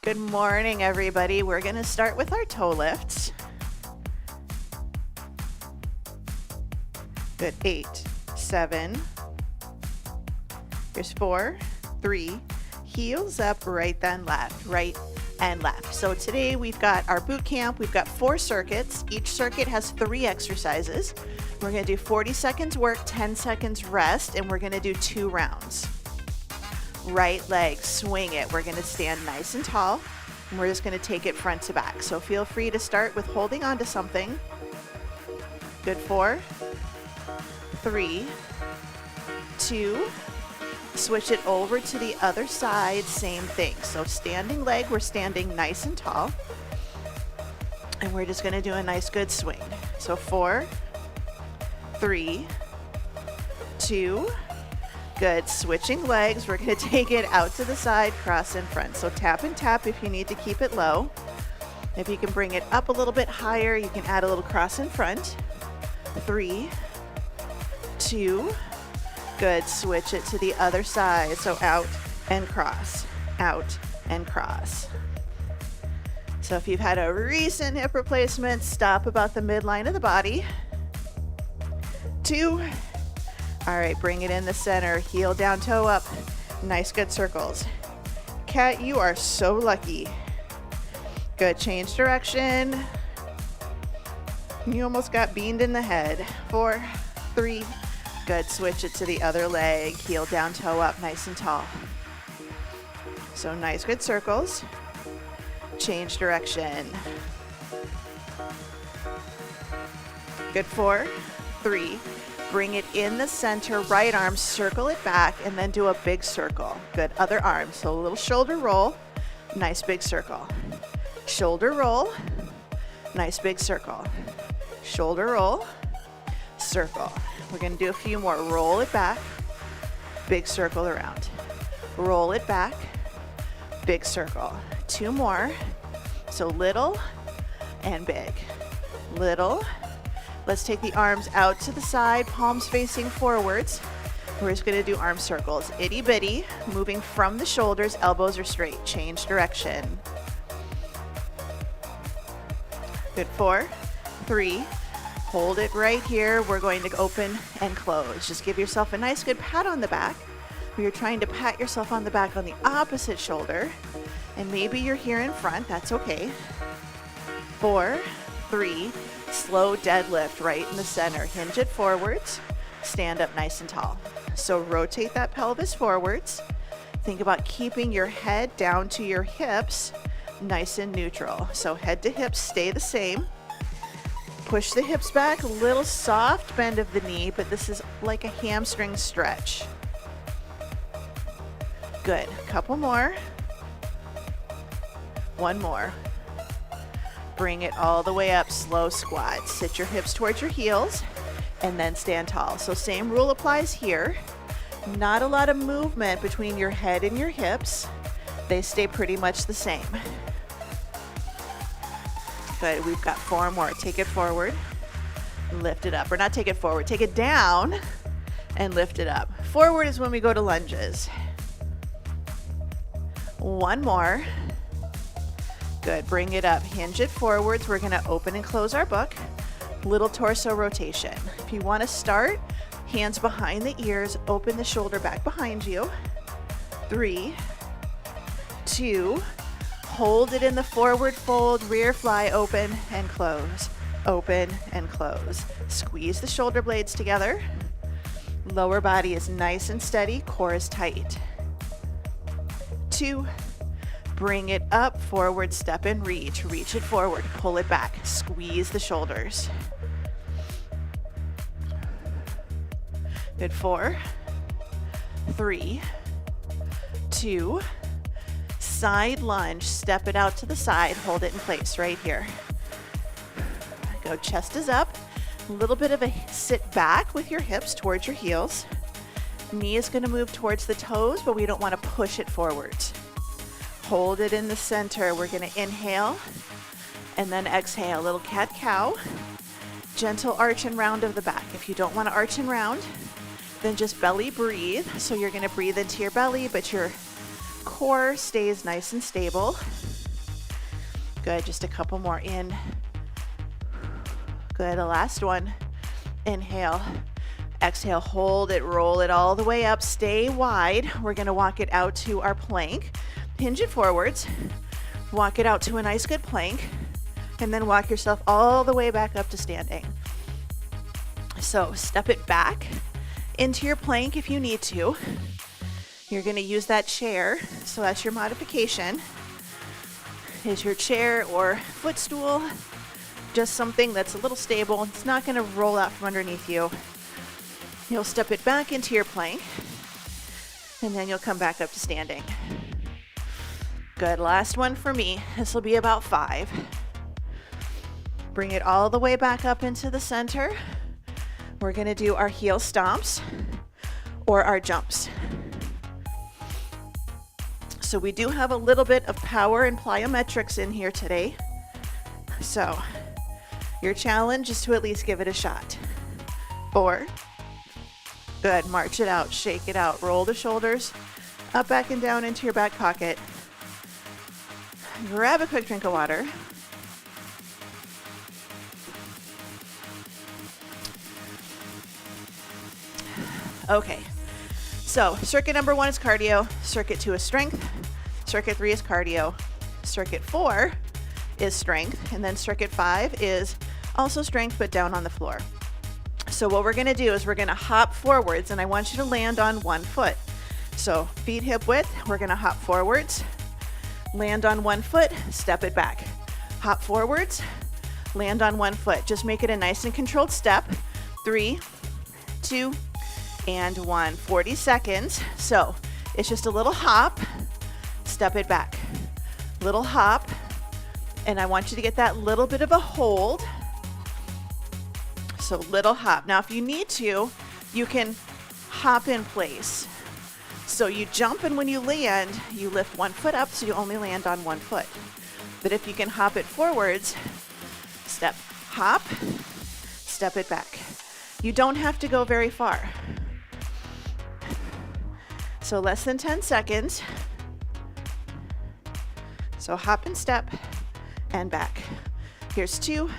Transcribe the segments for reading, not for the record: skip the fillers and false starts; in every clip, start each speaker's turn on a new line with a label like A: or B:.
A: Good morning, everybody. We're going to start with our toe lifts. Good. 8, 7. Here's 4, 3. Heels up, right then left, right and left. So today we've got our boot camp. We've got 4 circuits. Each circuit has 3 exercises. We're going to do 40 seconds work, 10 seconds rest, and we're going to do 2 rounds. Right leg, swing it. We're going to stand nice and tall, and we're just going to take it front to back. So feel free to start with holding on to something. Good. 4, 3, 2. Switch it over to the other side, same thing. So standing leg, we're standing nice and tall, and we're just going to do a nice good swing. So 4, 3, 2. Good. Switching legs, we're going to take it out to the side, cross in front. So tap and tap if you need to keep it low. If you can bring it up a little bit higher, you can add a little cross in front. 3, 2. Good. Switch it to the other side. So out and cross, out and cross. So if you've had a recent hip replacement, stop about the midline of the body. 2. All right, bring it in the center, heel down, toe up. Nice, good circles. Cat, you are so lucky. Good. Change direction. You almost got beamed in the head. 4, 3. Good. Switch it to the other leg, heel down, toe up, nice and tall. So nice, good circles. Change direction. Good. 4, 3. Bring it in the center, right arm, circle it back, and then do a big circle. Good. Other arm. So a little shoulder roll, nice big circle. Shoulder roll, nice big circle. Shoulder roll, circle. We're going to do a few more. Roll it back, big circle around. Roll it back, big circle. 2 more. So little and big. Little. Let's take the arms out to the side, palms facing forwards. We're just going to do arm circles. Itty bitty, moving from the shoulders, elbows are straight. Change direction. Good. 4, 3. Hold it right here. We're going to open and close. Just give yourself a nice good pat on the back. You're trying to pat yourself on the back on the opposite shoulder. And maybe you're here in front. That's okay. 4, 3. Slow deadlift right in the center. Hinge it forwards. Stand up nice and tall. So rotate that pelvis forwards. Think about keeping your head down to your hips, nice and neutral. So head to hips stay the same. Push the hips back, a little soft bend of the knee, but this is like a hamstring stretch. Good. Couple more. 1 more. Bring it all the way up, slow squat. Sit your hips towards your heels and then stand tall. So same rule applies here. Not a lot of movement between your head and your hips. They stay pretty much the same. Good. We've got 4 more. Take it forward, lift it up. Or not take it forward, take it down and lift it up. Forward is when we go to lunges. 1 more. Good. Bring it up. Hinge it forwards. We're going to open and close our book. Little torso rotation. If you want to start, hands behind the ears, open the shoulder back behind you. 3, 2. Hold it in the forward fold, rear fly, open and close. Open and close. Squeeze the shoulder blades together. Lower body is nice and steady. Core is tight. 2. Bring it up, forward, step and reach. Reach it forward, pull it back. Squeeze the shoulders. Good. 4, 3, 2. Side lunge, step it out to the side, hold it in place right here. Go, chest is up. A little bit of a sit back with your hips towards your heels. Knee is going to move towards the toes, but we don't want to push it forwards. Hold it in the center. We're going to inhale and then exhale. Little cat-cow. Gentle arch and round of the back. If you don't want to arch and round, then just belly breathe. So you're going to breathe into your belly, but your core stays nice and stable. Good, just a couple more in. Good, the last one. Inhale, exhale, hold it, roll it all the way up, stay wide. We're gonna walk it out to our plank. Hinge it forwards, walk it out to a nice good plank, and then walk yourself all the way back up to standing. So step it back into your plank if you need to. You're gonna use that chair, so that's your modification. Is your chair or footstool just something that's a little stable? It's not gonna roll out from underneath you. You'll step it back into your plank, and then you'll come back up to standing. Good, last one for me. This will be about 5. Bring it all the way back up into the center. We're gonna do our heel stomps or our jumps. So we do have a little bit of power and plyometrics in here today. So your challenge is to at least give it a shot. 4. Good, march it out, shake it out, roll the shoulders up, back, and down into your back pocket. Grab a quick drink of water. Okay, so circuit number 1 is cardio, circuit 2 is strength, circuit 3 is cardio, circuit 4 is strength, and then circuit 5 is also strength but down on the floor. So what we're gonna do is we're gonna hop forwards, and I want you to land on one foot. So feet hip width, we're gonna hop forwards, land on one foot, step it back. Hop forwards, land on one foot. Just make it a nice and controlled step. 3, 2, and 1. 40 seconds. So it's just a little hop, step it back. Little hop, and I want you to get that little bit of a hold. So little hop. Now if you need to, you can hop in place. So you jump, and when you land, you lift one foot up, so you only land on one foot. But if you can hop it forwards, step, hop, step it back. You don't have to go very far. So less than 10 seconds. So hop and step and back. Here's 2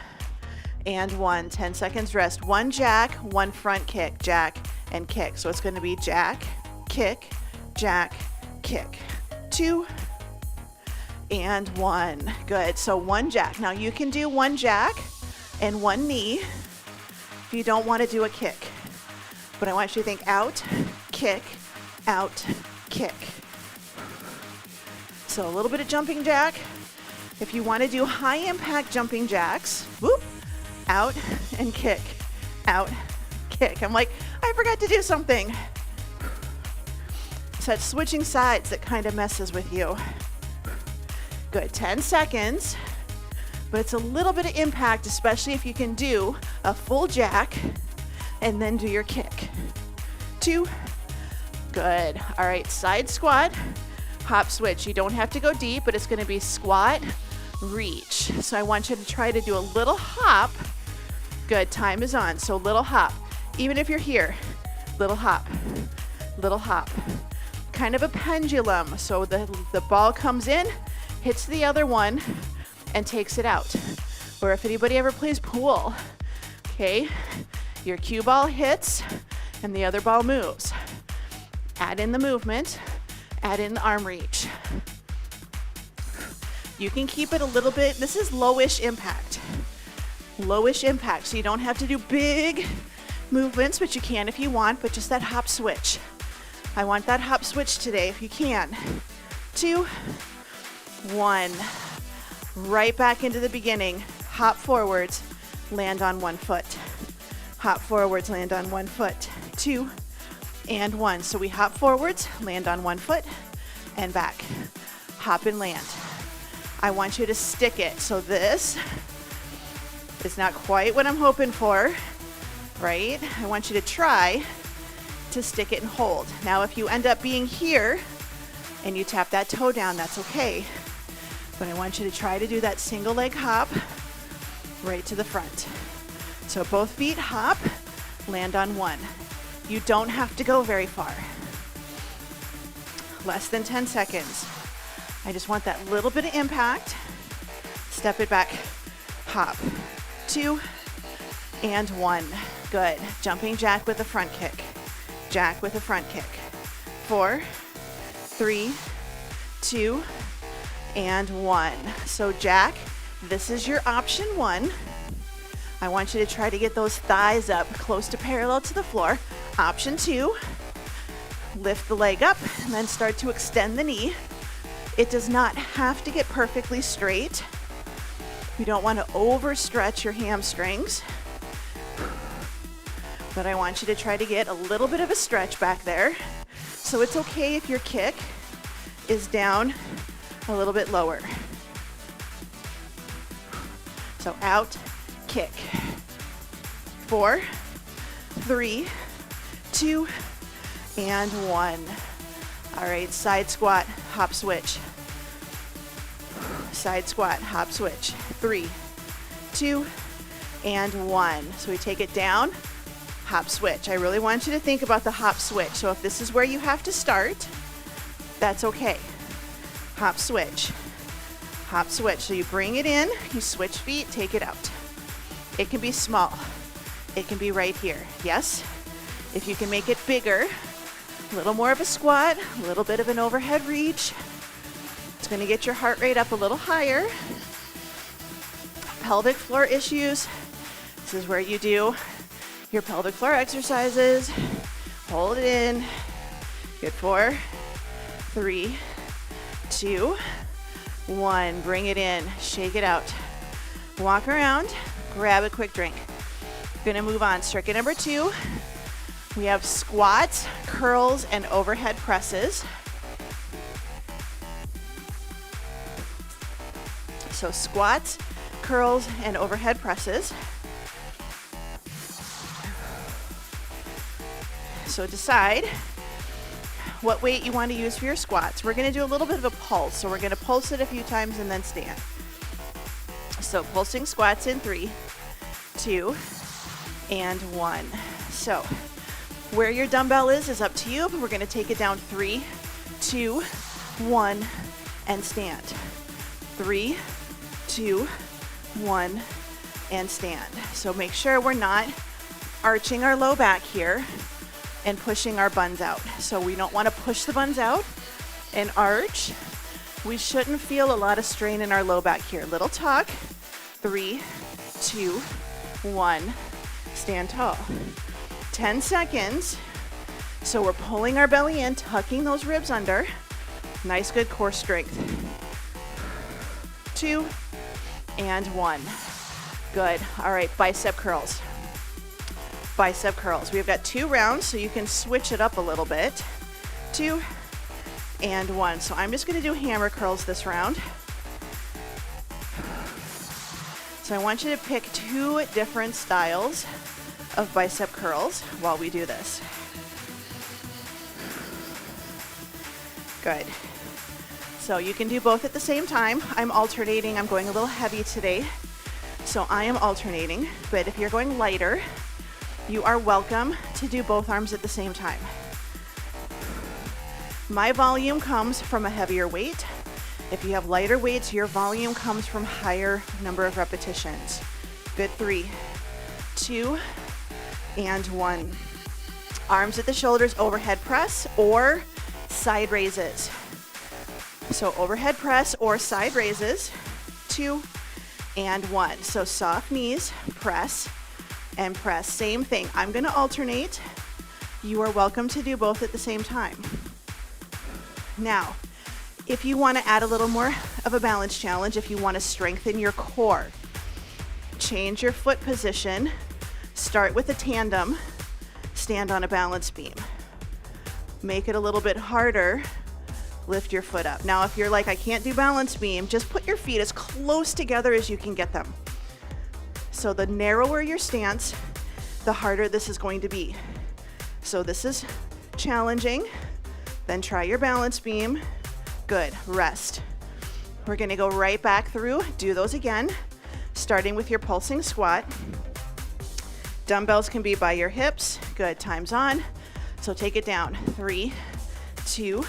A: and 1. 10 seconds rest. 1 jack, 1 front kick, jack and kick. So it's going to be jack, kick, jack, kick. 2 and 1. Good. So 1 jack. Now you can do 1 jack and 1 knee if you don't want to do a kick. But I want you to think out, kick, out, kick. So a little bit of jumping jack. If you want to do high impact jumping jacks, whoop, out and kick, out, kick. I'm like, I forgot to do something. So it's switching sides that kind of messes with you. Good, 10 seconds, but it's a little bit of impact, especially if you can do a full jack and then do your kick. 2, good. All right, side squat, hop switch. You don't have to go deep, but it's gonna be squat, reach. So I want you to try to do a little hop. Good, time is on. So little hop. Even if you're here, little hop, little hop. Kind of a pendulum. So the ball comes in, hits the other one, and takes it out. Or if anybody ever plays pool, okay, your cue ball hits and the other ball moves. Add in the movement, add in the arm reach. You can keep it a little bit, this is lowish impact. Lowish impact, so you don't have to do big movements, but you can if you want, but just that hop switch. I want that hop switch today if you can. 2, 1. Right back into the beginning. Hop forwards, land on one foot. Hop forwards, land on one foot. 2 and 1. So we hop forwards, land on one foot, and back. Hop and land. I want you to stick it. So this is not quite what I'm hoping for, right? I want you to try to stick it and hold. Now, if you end up being here and you tap that toe down, that's okay. But I want you to try to do that single leg hop right to the front. So both feet hop, land on one. You don't have to go very far. Less than 10 seconds. I just want that little bit of impact. Step it back, hop, 2 and 1. Good. Jumping jack with a front kick. Jack with a front kick. 4, 3, 2, and 1. So jack, this is your option 1. I want you to try to get those thighs up close to parallel to the floor. Option 2, lift the leg up and then start to extend the knee. It does not have to get perfectly straight. You don't want to overstretch your hamstrings, but I want you to try to get a little bit of a stretch back there. So it's okay if your kick is down a little bit lower. So out, kick. 4, 3, 2, and 1. All right, side squat, hop switch. Side squat, hop switch. 3, 2, and 1. So we take it down, hop switch. I really want you to think about the hop switch. So if this is where you have to start, that's okay. Hop switch. Hop switch. So you bring it in, you switch feet, take it out. It can be small. It can be right here. Yes? If you can make it bigger, a little more of a squat, a little bit of an overhead reach. It's going to get your heart rate up a little higher. Pelvic floor issues. This is where you do your pelvic floor exercises. Hold it in. Good. 4, 3, 2, 1. Bring it in. Shake it out. Walk around. Grab a quick drink. Going to move on. Circuit number 2. We have squats, curls, and overhead presses. So squats, curls, and overhead presses. So decide what weight you want to use for your squats. We're going to do a little bit of a pulse. So we're going to pulse it a few times and then stand. So pulsing squats in 3, 2, and 1. So where your dumbbell is up to you, but we're going to take it down. 3, 2, 1, and stand. 3, 2, 1, and stand. So make sure we're not arching our low back here and pushing our buns out. So we don't want to push the buns out and arch. We shouldn't feel a lot of strain in our low back here. Little tuck. 3, 2, 1, stand tall. 10 seconds. So we're pulling our belly in, tucking those ribs under. Nice, good core strength. 2 and 1. Good. All right, bicep curls. Bicep curls. We've got 2 rounds, so you can switch it up a little bit. 2 and 1. So I'm just going to do hammer curls this round. So I want you to pick 2 different styles of bicep curls while we do this. Good. So you can do both at the same time. I'm alternating. I'm going a little heavy today, so I am alternating. But if you're going lighter, you are welcome to do both arms at the same time. My volume comes from a heavier weight. If you have lighter weights, your volume comes from higher number of repetitions. Good. 3, 2, and 1. Arms at the shoulders, overhead press or side raises. So overhead press or side raises. 2 and 1. So soft knees, press and press. Same thing. I'm going to alternate. You are welcome to do both at the same time. Now, if you want to add a little more of a balance challenge, if you want to strengthen your core, change your foot position. Start with a tandem, stand on a balance beam. Make it a little bit harder, lift your foot up. Now, if you're like, I can't do balance beam, just put your feet as close together as you can get them. So the narrower your stance, the harder this is going to be. So this is challenging. Then try your balance beam. Good, rest. We're gonna go right back through, do those again, starting with your pulsing squat. Dumbbells can be by your hips. Good, time's on. So take it down. 3, 2,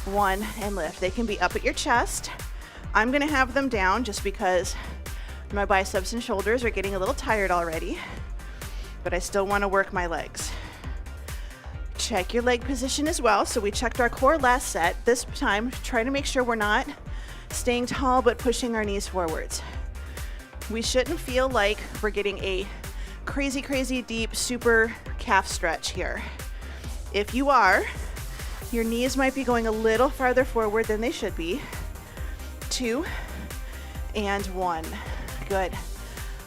A: 1, and lift. They can be up at your chest I'm gonna have them down just because my biceps and shoulders are getting a little tired already, but I still wanna work my legs. Check your leg position as well. So we checked our core last set. This time, try to make sure we're not staying tall, but pushing our knees forwards. We shouldn't feel like we're getting a crazy, crazy deep, super calf stretch here. If you are, your knees might be going a little farther forward than they should be. 2 and 1. Good.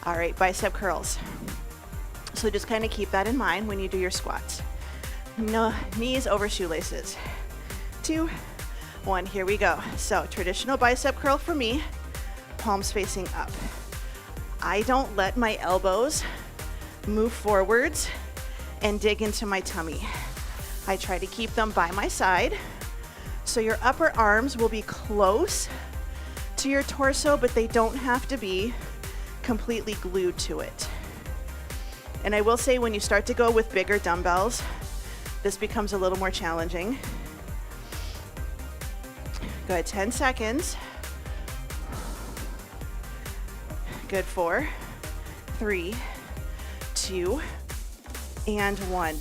A: All right, bicep curls. So just kind of keep that in mind when you do your squats. No, knees over shoelaces. 2, 1, here we go. So traditional bicep curl for me, palms facing up. I don't let my elbows move forwards and dig into my tummy. I try to keep them by my side. So your upper arms will be close to your torso, but they don't have to be completely glued to it. And I will say when you start to go with bigger dumbbells, this becomes a little more challenging. Good, 10 seconds. Good, 4, 3, 2, and 1.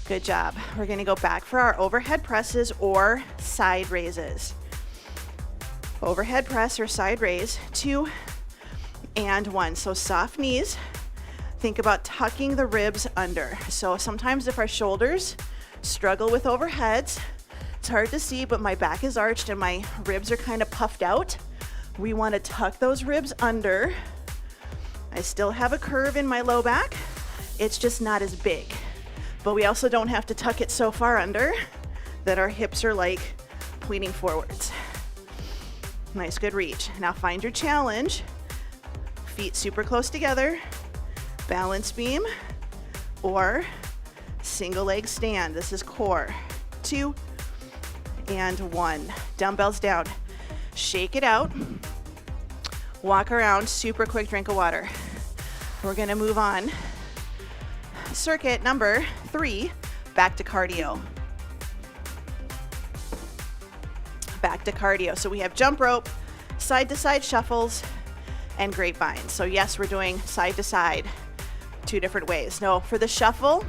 A: Good job. We're gonna go back for our overhead presses or side raises. Overhead press or side raise, 2 and 1. So soft knees. Think about tucking the ribs under. So sometimes if our shoulders struggle with overheads, it's hard to see, but my back is arched and my ribs are kind of puffed out. We want to tuck those ribs under. I still have a curve in my low back. It's just not as big. But we also don't have to tuck it so far under that our hips are like pointing forwards. Nice, good reach. Now find your challenge. Feet super close together. Balance beam or single leg stand. This is core. 2 and 1. Dumbbells down. Shake it out. Walk around, super quick drink of water. We're gonna move on. Circuit number 3, back to cardio. Back to cardio. So we have jump rope, side to side shuffles, and grapevine. So yes, we're doing side to side, 2 different ways. No, for the shuffle,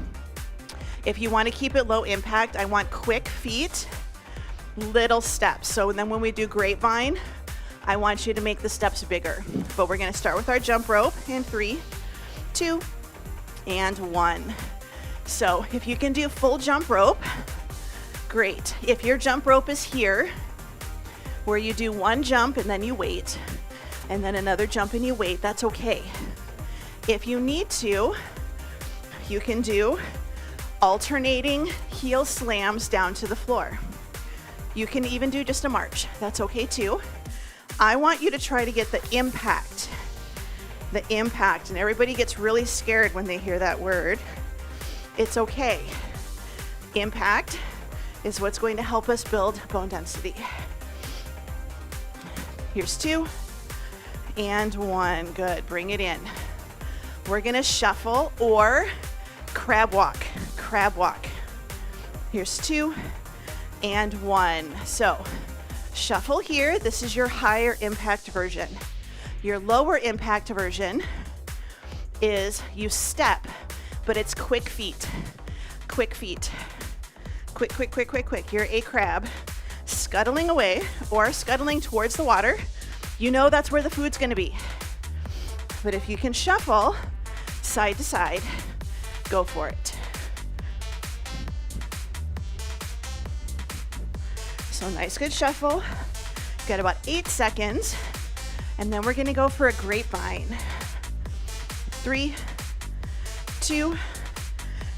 A: if you want to keep it low impact, I want quick feet, little steps. So then when we do grapevine, I want you to make the steps bigger. But we're going to start with our jump rope in 3, 2, and 1. So if you can do full jump rope, great. If your jump rope is here, where you do 1 jump and then you wait, and then another jump and you wait, that's okay. If you need to, you can do alternating heel slams down to the floor. You can even do just a march. That's okay too. I want you to try to get the impact. The impact, and everybody gets really scared when they hear that word. It's okay. Impact is what's going to help us build bone density. Here's 2 and 1. Good, bring it in. We're gonna shuffle or crab walk. Crab walk. Here's 2 and 1. So shuffle here. This is your higher impact version. Your lower impact version is you step, but it's quick feet. Quick feet. Quick, quick, quick, quick, quick. You're a crab scuttling away or scuttling towards the water. You know that's where the food's gonna be. But if you can shuffle side to side, go for it. So nice, good shuffle. Got about 8 seconds. And then we're gonna go for a grapevine. 3, 2,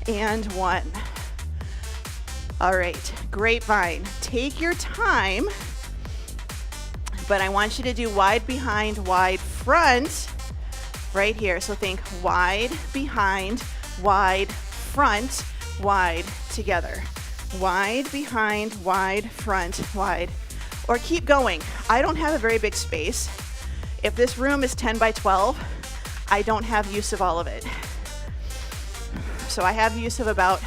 A: and 1. All right, grapevine. Take your time, but I want you to do wide behind, wide front right here. So think wide behind, wide front, wide together. Wide behind, wide front, wide. Or keep going. I don't have a very big space. If this room is 10 by 12, I don't have use of all of it. So I have use of about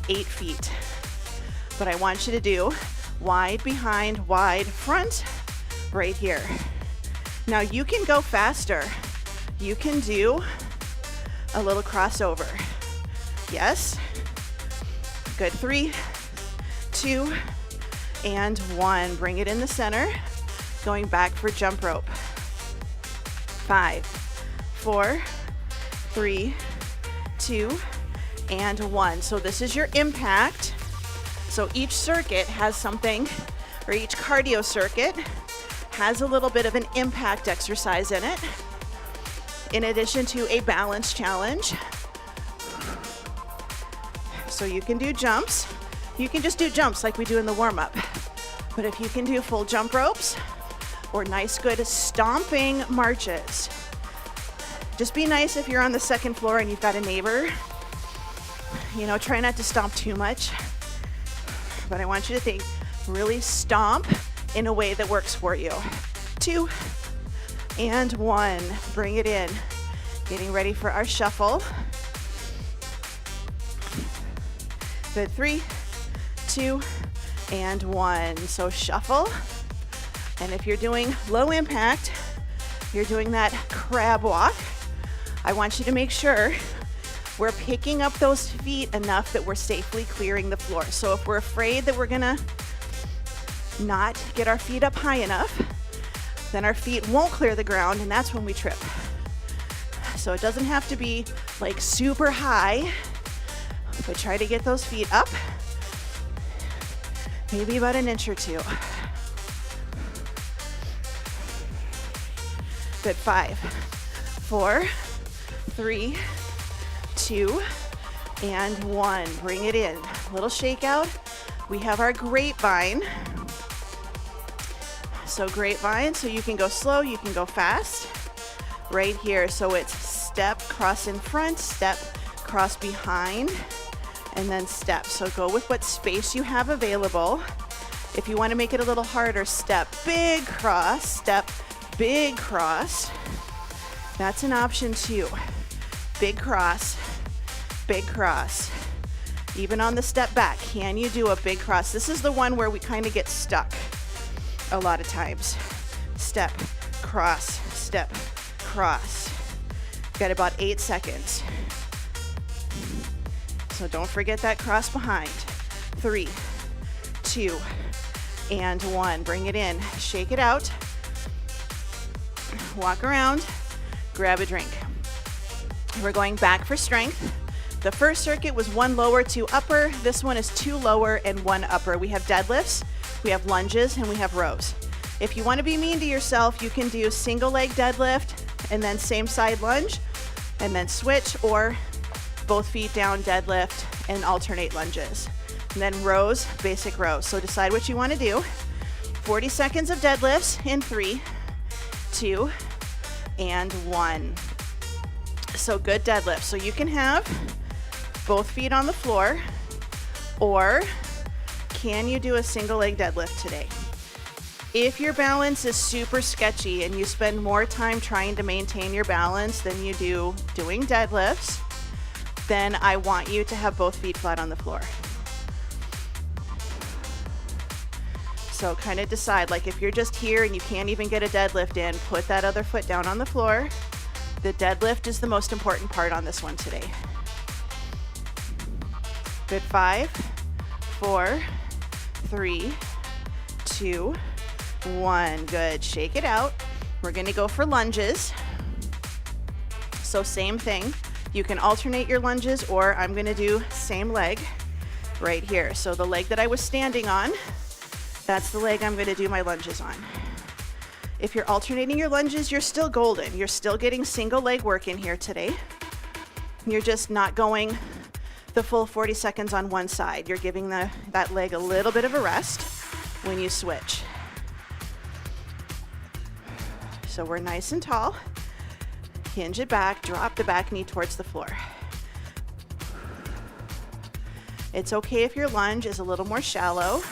A: 8 feet. But I want you to do wide behind, wide front, right here. Now you can go faster. You can do a little crossover. Yes. Good. 3, 2, and 1. Bring it in the center. Going back for jump rope. 5, 4, 3, 2, and 1. So this is your impact. So each circuit has something, or each cardio circuit has a little bit of an impact exercise in it, in addition to a balance challenge. So you can do jumps. You can just do jumps like we do in the warm-up. But if you can do full jump ropes or nice good stomping marches, just be nice if you're on the second floor and you've got a neighbor. You know, try not to stomp too much. But I want you to think, really stomp in a way that works for you. 2, and 1. Bring it in. Getting ready for our shuffle. Good. 3, 2, and 1. So shuffle. And if you're doing low impact, you're doing that crab walk, I want you to make sure we're picking up those feet enough that we're safely clearing the floor. So if we're afraid that we're gonna not get our feet up high enough, then our feet won't clear the ground, and that's when we trip. So it doesn't have to be like super high, but try to get those feet up, maybe about an inch or 2. Good. 5, 4, 3, 2, and 1. Bring it in. Little shakeout. We have our grapevine. So grapevine, so you can go slow, you can go fast. Right here, so it's step, cross in front, step, cross behind, and then step. So go with what space you have available. If you want to make it a little harder, step, big cross, step, big cross. That's an option too. Big cross, big cross. Even on the step back, can you do a big cross? This is the one where we kind of get stuck a lot of times. Step, cross, step, cross. Got about 8 seconds. So don't forget that cross behind. 3, 2, and 1. Bring it in, shake it out. Walk around, grab a drink. We're going back for strength. The first circuit was 1 lower, 2 upper. This one is 2 lower and 1 upper. We have deadlifts, we have lunges, and we have rows. If you want to be mean to yourself, you can do single leg deadlift and then same side lunge, and then switch, or both feet down deadlift and alternate lunges. And then rows, basic rows. So decide what you want to do. 40 seconds of deadlifts in 3, 2, and 1. So good deadlift. So you can have both feet on the floor, or can you do a single leg deadlift today? If your balance is super sketchy and you spend more time trying to maintain your balance than you do doing deadlifts, then I want you to have both feet flat on the floor. So kind of decide, like if you're just here and you can't even get a deadlift in, put that other foot down on the floor. The deadlift is the most important part on this one today. Good. 5, 4, 3, 2, 1. Good. Shake it out. We're going to go for lunges. So same thing. You can alternate your lunges, or I'm going to do same leg right here. So the leg that I was standing on, that's the leg I'm going to do my lunges on. If you're alternating your lunges, you're still golden. You're still getting single leg work in here today. You're just not going the full 40 seconds on one side. You're giving that leg a little bit of a rest when you switch. So we're nice and tall. Hinge it back, drop the back knee towards the floor. It's okay if your lunge is a little more shallow,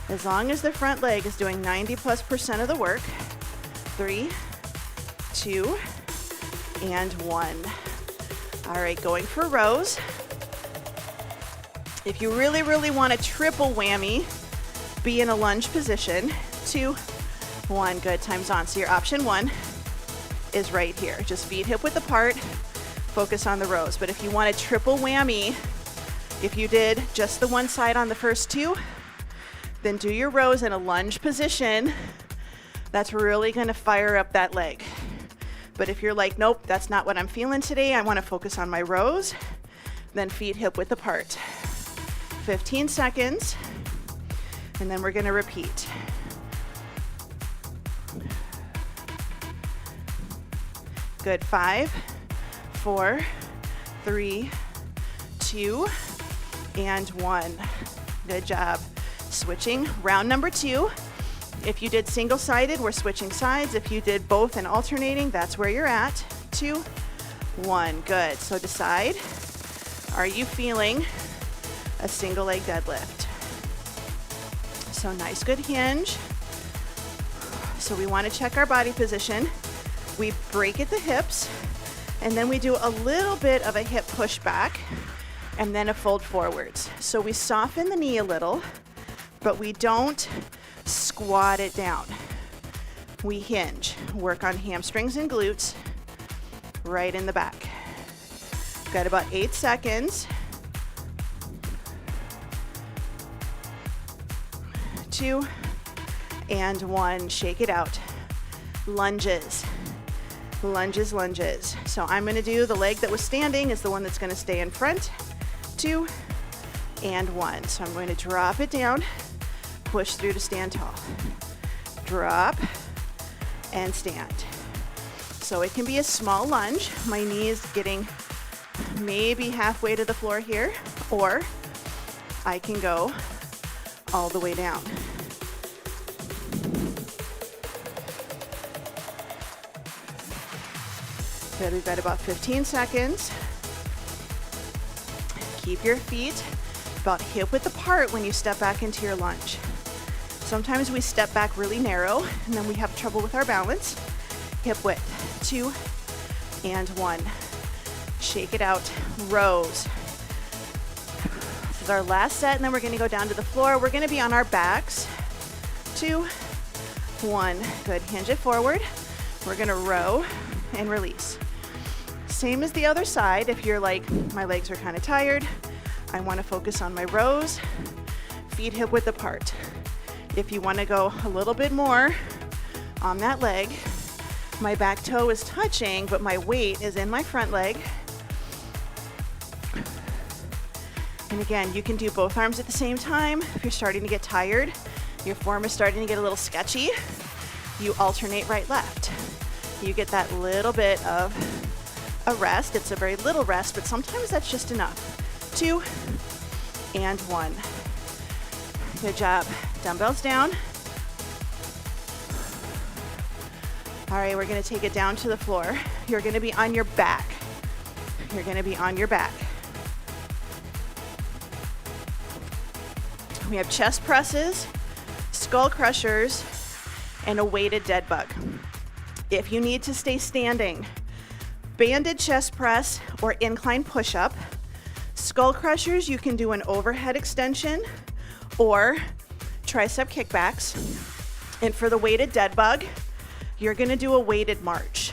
A: as long as the front leg is doing 90+% of the work. 3, 2, and 1. All right, going for rows. If you really, really want a triple whammy, be in a lunge position. 2, 1, good, time's on. So your option 1 is right here. Just feet hip width apart, focus on the rows. But if you want a triple whammy, if you did just the one side on the first 2, then do your rows in a lunge position. That's really gonna fire up that leg. But if you're like, nope, that's not what I'm feeling today, I wanna focus on my rows, then feet hip width apart. 15 seconds, and then we're gonna repeat. Good, 5, 4, 3, 2, and 1. Good job. Switching, round number 2. If you did single-sided, we're switching sides. If you did both and alternating, that's where you're at. 2, 1, good. So decide, are you feeling a single leg deadlift? So nice, good hinge. So we want to check our body position. We break at the hips, and then we do a little bit of a hip push back, and then a fold forwards. So we soften the knee a little, but we don't squat it down. We hinge, work on hamstrings and glutes, right in the back. Got about 8 seconds. 2, and 1, shake it out. Lunges, lunges, lunges. So I'm gonna do the leg that was standing is the one that's gonna stay in front. 2, and 1. So I'm going to drop it down, push through to stand tall. Drop, and stand. So it can be a small lunge. My knee is getting maybe halfway to the floor here, or I can go all the way down. Good, we've got about 15 seconds. Keep your feet about hip width apart when you step back into your lunge. Sometimes we step back really narrow and then we have trouble with our balance. Hip width, 2, and 1. Shake it out, rows. This is our last set, and then we're gonna go down to the floor. We're gonna be on our backs. 2, 1, good, hinge it forward. We're gonna row and release. Same as the other side. If you're like, my legs are kind of tired, I wanna focus on my rows, feet hip width apart. If you wanna go a little bit more on that leg, my back toe is touching, but my weight is in my front leg. And again, you can do both arms at the same time. If you're starting to get tired, your form is starting to get a little sketchy, you alternate right, left. You get that little bit of a rest. It's a very little rest, but sometimes that's just enough. 2, and 1. Good job. Dumbbells down. All right, we're gonna take it down to the floor. You're gonna be on your back. You're gonna be on your back. We have chest presses, Skullcrushers, and a weighted Deadbug. If you need to stay standing, banded chest press or incline push-up. Skullcrushers, you can do an overhead extension or tricep kickbacks. And for the weighted Deadbug, you're gonna do a weighted march.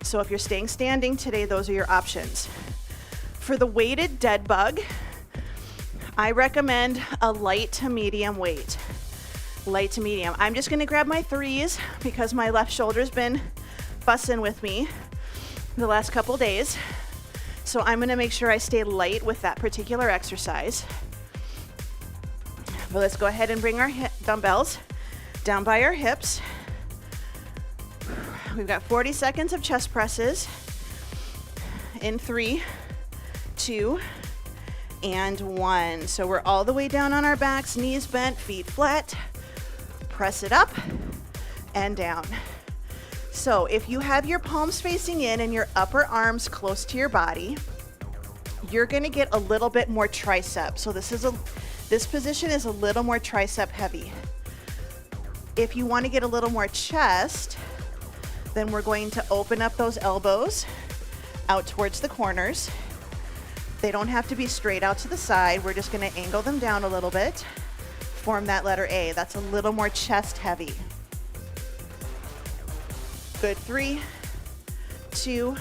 A: So if you're staying standing today, those are your options. For the weighted Deadbug, I recommend a light to medium weight. Light to medium. I'm just gonna grab my 3s because my left shoulder's been fussing with me the last couple days. So I'm gonna make sure I stay light with that particular exercise. But let's go ahead and bring our dumbbells down by our hips. We've got 40 seconds of chest presses in 3, 2, and 1. So we're all the way down on our backs, knees bent, feet flat. Press it up and down. So if you have your palms facing in and your upper arms close to your body, you're gonna get a little bit more tricep. So this position is a little more tricep heavy. If you wanna get a little more chest, then we're going to open up those elbows out towards the corners. They don't have to be straight out to the side. We're just gonna angle them down a little bit. Form that letter A. That's a little more chest heavy. Good, 3, 2,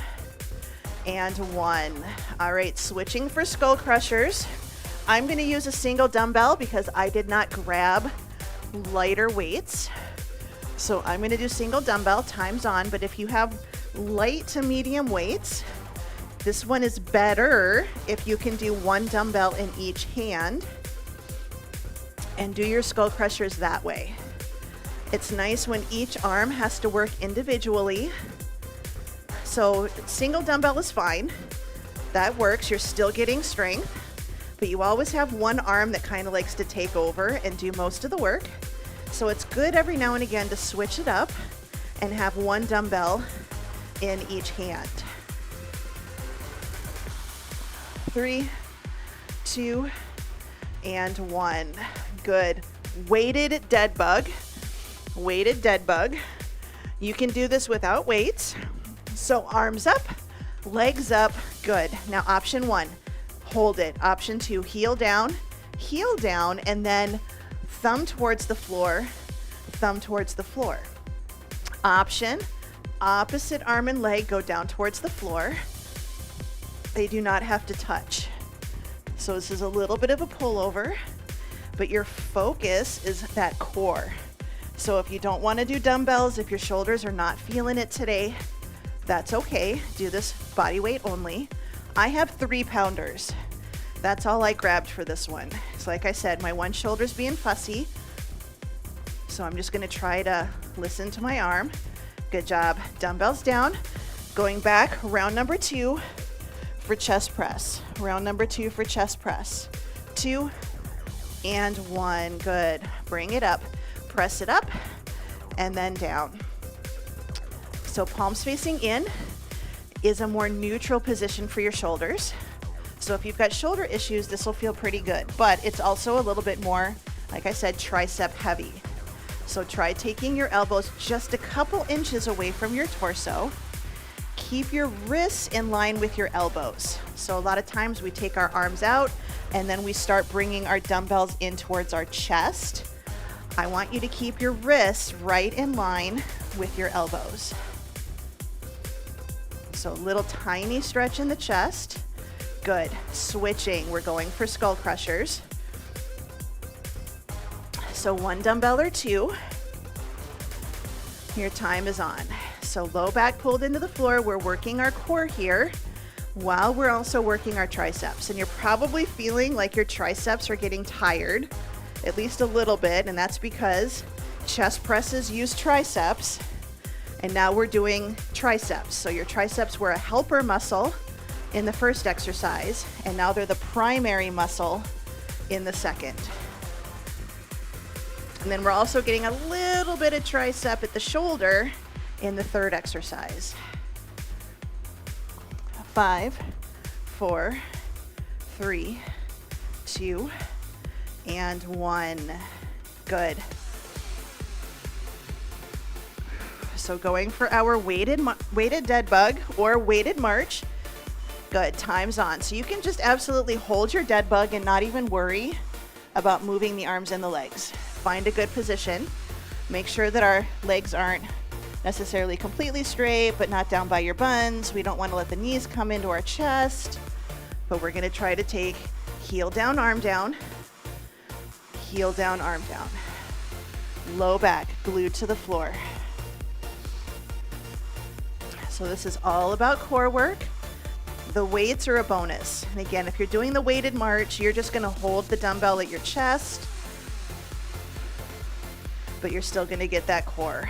A: and 1. All right, switching for Skullcrushers. I'm gonna use a single dumbbell because I did not grab lighter weights. So I'm gonna do single dumbbell, times on, but if you have light to medium weights, this one is better if you can do one dumbbell in each hand and do your Skullcrushers that way. It's nice when each arm has to work individually. So single dumbbell is fine. That works, you're still getting strength, but you always have one arm that kind of likes to take over and do most of the work. So it's good every now and again to switch it up and have one dumbbell in each hand. 3, 2, and 1. Good. Weighted dead bug. Weighted dead bug. You can do this without weights. So arms up, legs up. Good. Now option 1, hold it. Option 2, heel down, and then thumb towards the floor, thumb towards the floor. Option, opposite arm and leg go down towards the floor. They do not have to touch. So this is a little bit of a pullover, but your focus is that core. So if you don't want to do dumbbells, if your shoulders are not feeling it today, that's okay. Do this body weight only. I have 3-pounders. That's all I grabbed for this one. So like I said, my one shoulder's being fussy. So I'm just gonna try to listen to my arm. Good job. Dumbbells down. Going back, round number 2 for chest press. Round number 2 for chest press. 2 and 1. Good. Bring it up. Press it up and then down. So palms facing in is a more neutral position for your shoulders. So if you've got shoulder issues, this will feel pretty good, but it's also a little bit more, like I said, tricep heavy. So try taking your elbows just a couple inches away from your torso. Keep your wrists in line with your elbows. So a lot of times we take our arms out and then we start bringing our dumbbells in towards our chest. I want you to keep your wrists right in line with your elbows. So a little tiny stretch in the chest. Good. Switching. We're going for Skullcrushers. So 1 dumbbell or 2. Your time is on. So low back pulled into the floor. We're working our core here while we're also working our triceps. And you're probably feeling like your triceps are getting tired, at least a little bit, and that's because chest presses use triceps, and now we're doing triceps. So your triceps were a helper muscle in the first exercise, and now they're the primary muscle in the second. And then we're also getting a little bit of tricep at the shoulder in the third exercise. 5, 4, 3, 2, and 1. Good. So going for our weighted dead bug or weighted march. Good. Time's on. So you can just absolutely hold your dead bug and not even worry about moving the arms and the legs. Find a good position. Make sure that our legs aren't necessarily completely straight, but not down by your buns. We don't want to let the knees come into our chest, but we're going to try to take heel down, arm down, heel down, arm down. Low back, glued to the floor. So this is all about core work. The weights are a bonus. And again, if you're doing the weighted march, you're just gonna hold the dumbbell at your chest, but you're still gonna get that core.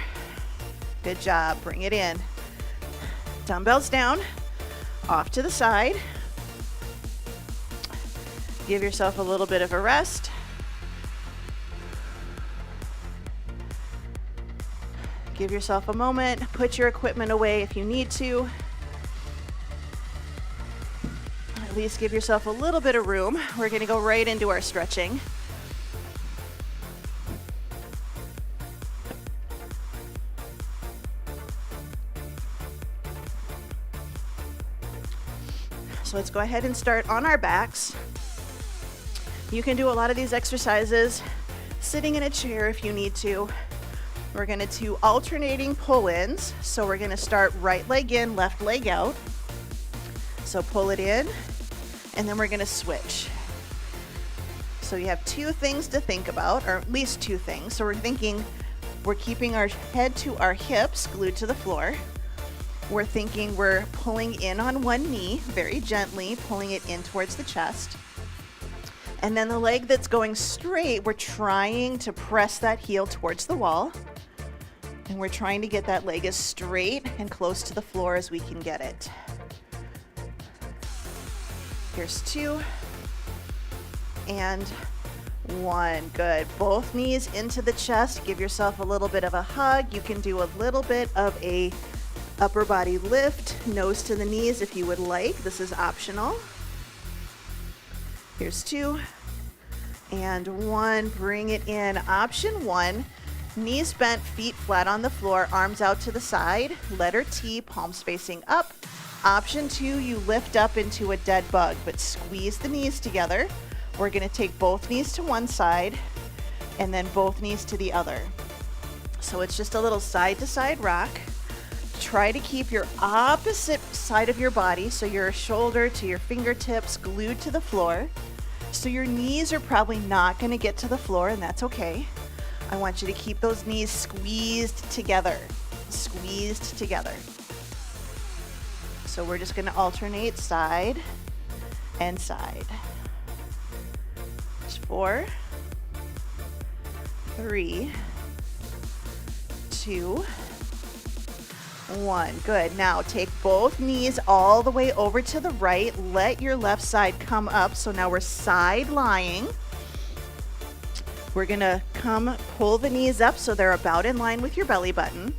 A: Good job, bring it in. Dumbbells down, off to the side. Give yourself a little bit of a rest. Give yourself a moment, put your equipment away if you need to. At least give yourself a little bit of room. We're gonna go right into our stretching. So let's go ahead and start on our backs. You can do a lot of these exercises sitting in a chair if you need to, We're gonna do alternating pull-ins. So we're gonna start right leg in, left leg out. So pull it in, and then we're gonna switch. So you have two things to think about, or at least two things. So we're thinking we're keeping our head to our hips, glued to the floor. We're thinking we're pulling in on one knee, very gently, pulling it in towards the chest. And then the leg that's going straight, we're trying to press that heel towards the wall. And we're trying to get that leg as straight and close to the floor as we can get it. Here's 2 and 1. Good. Both knees into the chest. Give yourself a little bit of a hug. You can do a little bit of a upper body lift, nose to the knees if you would like. This is optional. Here's 2 and 1. Bring it in. Option 1. Knees bent, feet flat on the floor, arms out to the side, letter T, palms facing up. Option 2, you lift up into a dead bug, but squeeze the knees together. We're gonna take both knees to one side and then both knees to the other. So it's just a little side to side rock. Try to keep your opposite side of your body, so your shoulder to your fingertips glued to the floor. So your knees are probably not gonna get to the floor, and that's okay. I want you to keep those knees squeezed together. Squeezed together. So we're just going to alternate side and side. There's 4, 3, 2, 1. Good. Now take both knees all the way over to the right. Let your left side come up. So now we're side lying. We're gonna pull the knees up so they're about in line with your belly button.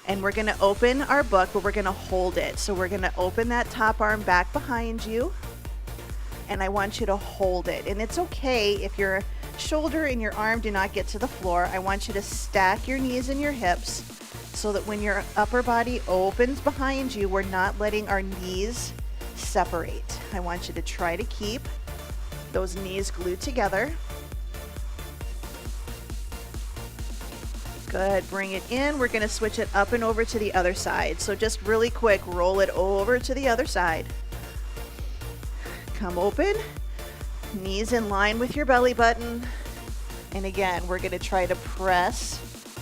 A: And we're gonna open our book, but we're gonna hold it. So we're gonna open that top arm back behind you. And I want you to hold it. And it's okay if your shoulder and your arm do not get to the floor. I want you to stack your knees and your hips so that when your upper body opens behind you, we're not letting our knees separate. I want you to try to keep those knees glued together. Good, bring it in. We're gonna switch it up and over to the other side. So just really quick, roll it over to the other side. Come open, knees in line with your belly button. And again, we're gonna try to press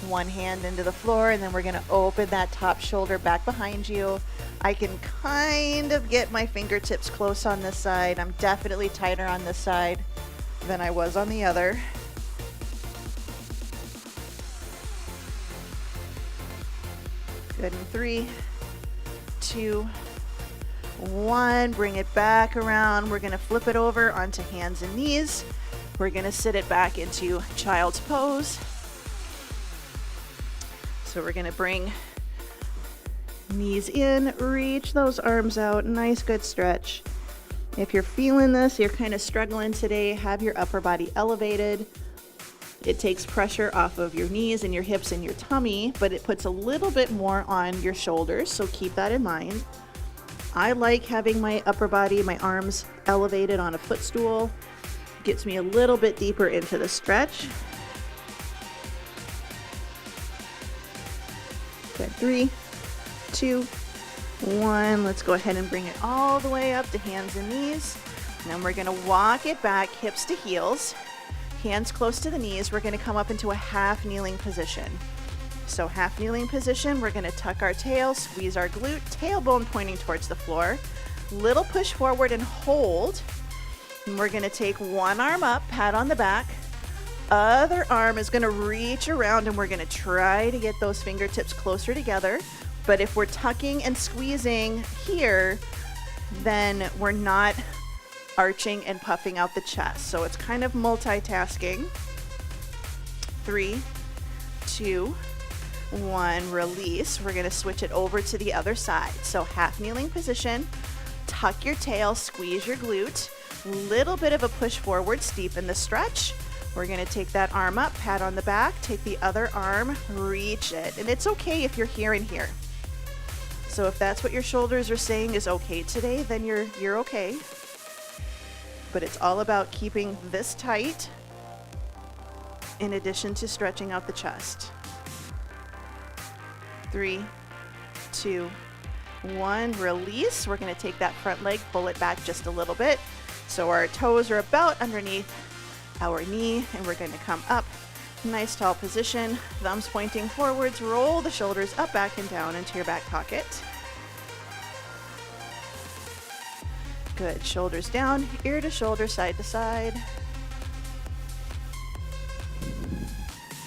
A: one hand into the floor, and then we're gonna open that top shoulder back behind you. I can kind of get my fingertips close on this side. I'm definitely tighter on this side than I was on the other. Good, in 3, 2, 1. Bring it back around. We're gonna flip it over onto hands and knees. We're gonna sit it back into child's pose. So we're gonna bring knees in, reach those arms out, nice good stretch. If you're feeling this, you're kind of struggling today, have your upper body elevated. It takes pressure off of your knees and your hips and your tummy, but it puts a little bit more on your shoulders, so keep that in mind. I like having my upper body, my arms elevated on a footstool. Gets me a little bit deeper into the stretch. Good, 3, 2, 1. Let's go ahead and bring it all the way up to hands and knees. And then we're gonna walk it back, hips to heels. Hands close to the knees. We're gonna come up into a half kneeling position. So half kneeling position, we're gonna tuck our tail, squeeze our glute, tailbone pointing towards the floor. Little push forward and hold. And we're gonna take one arm up, pat on the back. Other arm is gonna reach around, and we're gonna try to get those fingertips closer together. But if we're tucking and squeezing here, then we're not arching and puffing out the chest. So it's kind of multitasking. 3, 2, 1, release. We're gonna switch it over to the other side. So half kneeling position, tuck your tail, squeeze your glute, little bit of a push forward, steepen the stretch. We're gonna take that arm up, pat on the back, take the other arm, reach it. And it's okay if you're here and here. So if that's what your shoulders are saying is okay today, then you're okay. But it's all about keeping this tight in addition to stretching out the chest. 3, 2, 1. Release. We're going to take that front leg, pull it back just a little bit. So our toes are about underneath our knee, and we're going to come up. Nice tall position, thumbs pointing forwards. Roll the shoulders up, back, and down into your back pocket. Good. Shoulders down, ear to shoulder, side to side.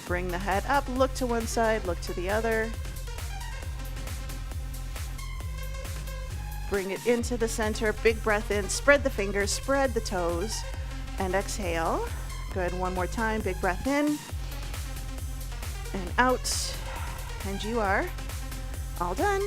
A: Bring the head up, look to one side, look to the other. Bring it into the center, big breath in, spread the fingers, spread the toes, and exhale. Good, one more time, big breath in, and out, and you are all done.